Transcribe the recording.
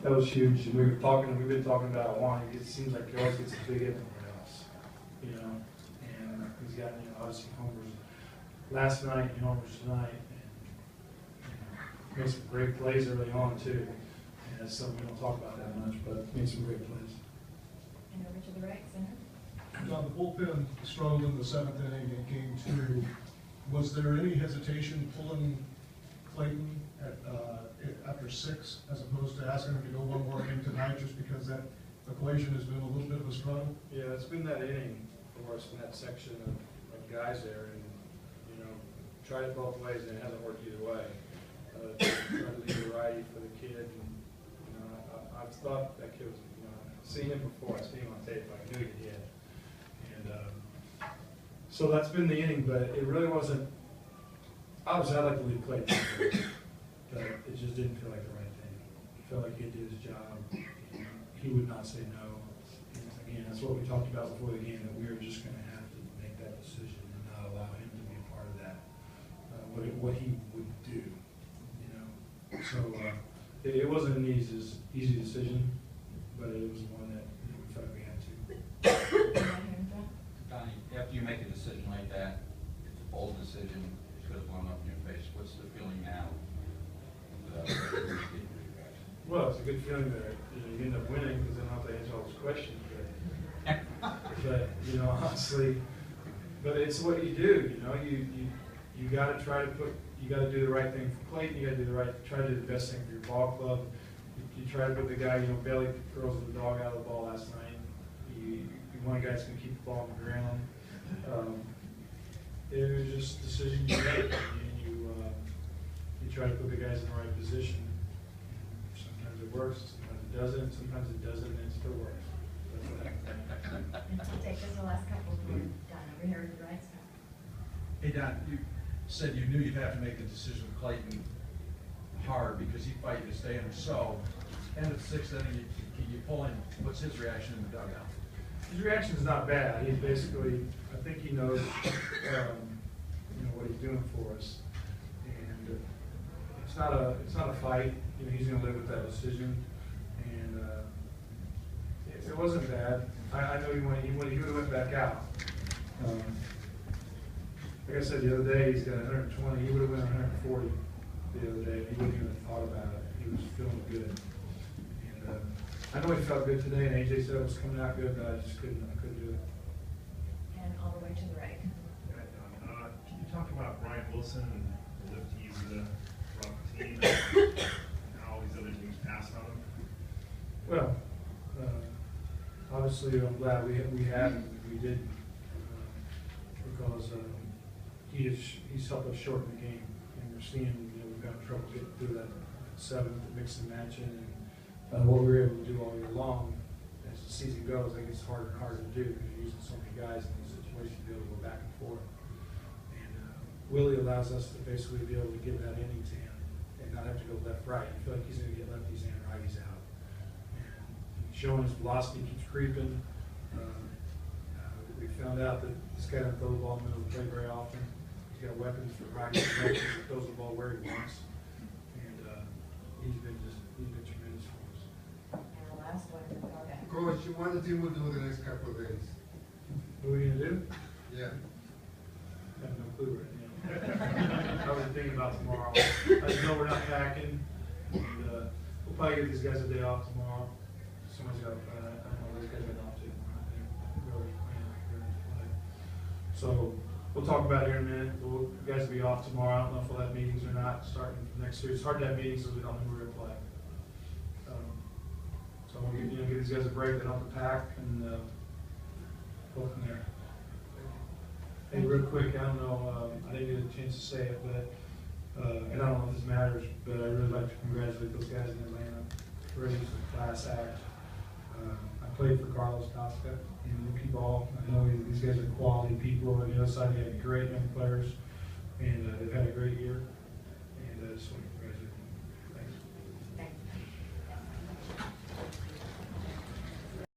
That was huge. And we've been talking about wanting. It seems like he always gets a big hit everywhere else, you know. And he's got, you know, obviously homers last night, and homers tonight, and made some great plays early on too. And that's something we don't talk about that much, but made some great plays. And over to the right center. John, the bullpen struggled in the 7th inning in Game 2. Was there any hesitation pulling Clayton after 6 as opposed to asking him to go one more inning tonight just because that equation has been a little bit of a struggle? Yeah, it's been that inning for us in that section of guys there, and you know, tried it both ways and it hasn't worked either way. Tried to leave the righty for the kid, and you know, I thought that kid was, you know, I've seen him before, I've seen him on tape, I knew he did. And so that's been the inning, but it really wasn't. Obviously, I'd like to leave Clayton, but it just didn't feel like the right thing. It felt like he did his job. And he would not say no. And again, that's what we talked about before the game, that we were just going to have to make that decision and not allow him to be a part of that, what he would do, you know. So it wasn't an easy decision, but it was one that we felt we had to. Donnie, after you make a decision like that, it's a bold decision, it could have blown up in your face. What's the feeling now? Well, it's a good feeling that you end up winning because then I don't have to answer all those questions. But you know, honestly, but it's what you do. You know, you got to try to you got to do the right thing for Clayton. You got to try to do the best thing for your ball club. You try to put the guy, you know, Bailey throws the dog out of the ball last night. You want a guy that's going to keep the ball on the ground. It was just a decision you make. You try to put the guys in the right position. Sometimes it works, sometimes it doesn't, sometimes it doesn't, and it still works. And we'll take this the last couple of them done over here to the right side. Hey Don, you said you knew you'd have to make the decision with Clayton hard because he'd fight you to stay in. So, end of the 6th inning, you pull him. What's his reaction in the dugout? His reaction is not bad. He's basically, I think he knows, you know, what he's doing for us, and it's not a fight. You know, he's going to live with that decision, and it wasn't bad. I know he would have went back out. Like I said the other day, he's got 120. He would have went 140 the other day. He wouldn't even have thought about it. He was feeling good. And I know he felt good today, and AJ said it was coming out good, but I just couldn't do it. And all the way to the right. Can you talk about Brian Wilson and the lift he's brought the team and how all these other teams passed on him? Well, obviously, I'm glad we did, because he's helped us shorten the game, and we're seeing, you know, we've got trouble getting through that 7th, mix and matching, and what we were able to do all year long. As the season goes, I think it's harder and harder to do because you're using so many guys in these situations to be able to go back and forth. And Willie allows us to basically be able to give that inning to him and not have to go left-right. You feel like he's going to get lefties and righties out. And showing his velocity keeps creeping. We found out that this guy doesn't throw the ball in the middle of the plate very often. He's got weapons for righties and lefties. He throws the ball where he wants. And he's been tremendous for us. And the last one to go back. Coach, what the team will do the next couple of days? What are we going to do? Yeah. I have no clue right now. I was thinking about tomorrow. I just know we're not packing. And, we'll probably give these guys a day off tomorrow. Somebody's got, I don't know, those guys got off too. So we'll talk about it here in a minute. You guys will be off tomorrow. I don't know if we'll have meetings or not starting from next year. It's hard to have meetings because we don't know who we're going to play. So we'll give these guys a break. They don't have to pack and go from there. Hey, real quick, I don't know, I didn't get a chance to say it, but, and I don't know if this matters, but I'd really like to congratulate those guys in Atlanta for a class act. I played for Carlos Costa in rookie ball. I know these guys are quality people. On the other side, they have great young players, and they've had a great year. And I just want to